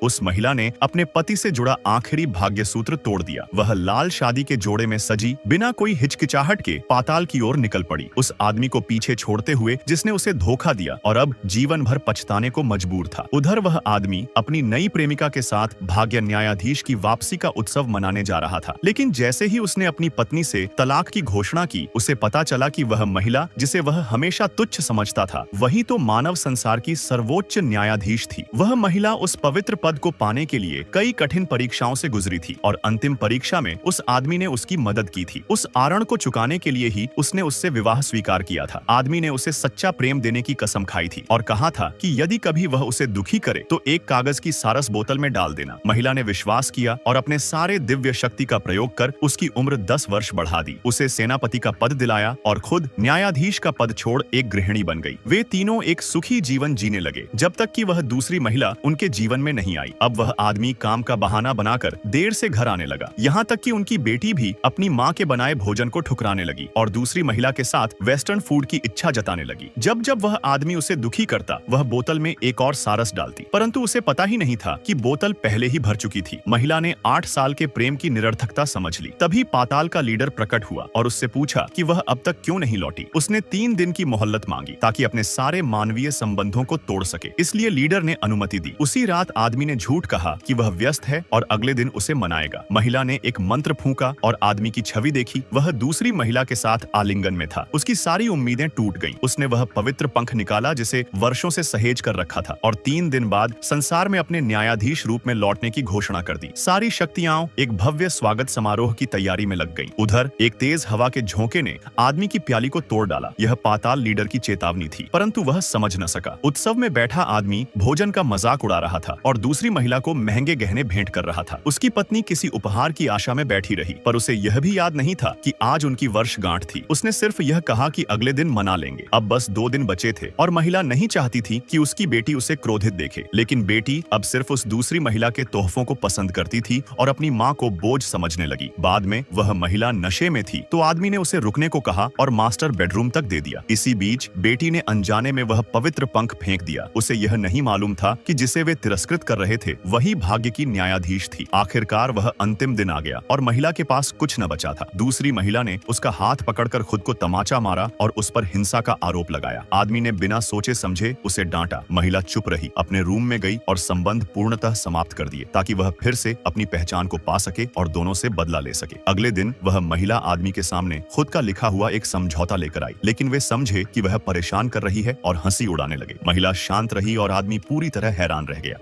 उस महिला ने अपने पति से जुड़ा आखिरी भाग्य सूत्र तोड़ दिया। वह लाल शादी के जोड़े में सजी बिना कोई हिचकिचाहट के पाताल की ओर निकल पड़ी, उस आदमी को पीछे छोड़ते हुए जिसने उसे धोखा दिया और अब जीवन भर पछताने को मजबूर था। उधर वह आदमी अपनी नई प्रेमिका के साथ भाग्य न्यायाधीश की वापसी का उत्सव मनाने जा रहा था, लेकिन जैसे ही उसने अपनी पत्नी से तलाक की घोषणा की, उसे पता चला कि वह महिला जिसे वह हमेशा तुच्छ समझता था, वही तो मानव संसार की सर्वोच्च न्यायाधीश थी। वह महिला उस पवित्र पद को पाने के लिए कई कठिन परीक्षाओं से गुजरी थी और अंतिम परीक्षा में उस आदमी ने उसकी मदद की थी। उस आरण को चुकाने के लिए ही उसने उससे विवाह स्वीकार किया था। आदमी ने उसे सच्चा प्रेम देने की कसम खाई थी और कहा था कि यदि कभी वह उसे दुखी करे तो एक कागज की सारस बोतल में डाल देना। महिला ने विश्वास किया और अपने सारे दिव्य शक्ति का प्रयोग कर उसकी उम्र 10 वर्ष बढ़ा दी, उसे सेनापति का पद दिलाया और खुद न्यायाधीश का पद छोड़ एक गृहिणी बन गई। वे तीनों एक सुखी जीवन जीने लगे जब तक कि वह दूसरी महिला उनके जीवन में नहीं आई। अब वह आदमी काम का बहाना बनाकर देर से घर आने लगा, यहाँ तक कि उनकी बेटी भी अपनी माँ के बनाए भोजन को ठुकराने लगी और दूसरी महिला के साथ वेस्टर्न फूड की इच्छा जताने लगी। जब जब वह आदमी उसे दुखी करता, वह बोतल में एक और सारस डालती, परंतु उसे पता ही नहीं था कि बोतल पहले ही भर चुकी थी। महिला ने 8 साल के प्रेम की निरर्थकता समझ ली। तभी पाताल का लीडर प्रकट हुआ और उससे पूछा कि वह अब तक क्यों नहीं लौटी। उसने 3 दिन की मोहल्लत मांगी ताकि अपने सारे मानवीय संबंधों को तोड़ सके, इसलिए लीडर ने अनुमति दी। उसी रात आदमी ने झूठ कहा कि वह व्यस्त है और अगले दिन उसे मनाएगा। महिला ने एक मंत्र फूंका और आदमी की छवि देखी। वह दूसरी महिला के साथ आलिंगन में था। उसकी सारी उम्मीदें टूट गईं। उसने वह पवित्र पंख निकाला जिसे वर्षों से सहेज कर रखा था और 3 दिन बाद संसार में अपने न्यायाधीश रूप में लौटने की घोषणा कर दी। सारी शक्तियां एक भव्य स्वागत समारोह की तैयारी में लग गईं। उधर एक तेज हवा के झोंके ने आदमी की प्याली को तोड़ डाला। यह पाताल लीडर की चेतावनी थी, परंतु वह समझ न सका। उत्सव में बैठा आदमी भोजन का मजाक उड़ा रहा था और दूसरी महिला को महंगे गहने भेंट कर रहा था। उसकी पत्नी किसी उपहार की आशा में बैठी रही, पर उसे यह भी याद नहीं था कि आज उनकी वर्षगांठ थी। उसने सिर्फ यह कहा कि अगले दिन मना लेंगे। अब बस 2 दिन बचे थे और महिला नहीं चाहती थी कि उसकी बेटी उसे क्रोधित देखे, लेकिन बेटी अब सिर्फ उस दूसरी महिला के तोहफों को पसंद करती थी और अपनी माँ को बोझ समझने लगी। बाद में वह महिला नशे में थी तो आदमी ने उसे रुकने को कहा और मास्टर बेडरूम तक दे दिया। इसी बीच बेटी ने अनजाने में वह पवित्र पंख फेंक दिया। उसे यह नहीं मालूम था कि जिसे वे तिरस्कृत कर रहे थे वही भाग्य की न्यायाधीश थी। आखिरकार वह अंतिम दिन आ गया और महिला के पास कुछ न बचा था। दूसरी महिला ने उसका हाथ पकड़कर खुद को तमाचा मारा और उस पर हिंसा का आरोप लगाया। आदमी ने बिना सोचे समझे उसे डांटा। महिला चुप रही, अपने रूम में गई और संबंध पूर्णतः समाप्त कर दिए ताकि वह फिर से अपनी पहचान को पा सके और दोनों से बदला ले सके। अगले दिन वह महिला आदमी के सामने खुद का लिखा हुआ एक समझौता लेकर आई, लेकिन वे समझे कि वह परेशान कर रही है और हंसी उड़ाने लगे। महिला शांत रही और आदमी पूरी तरह हैरान रह गया।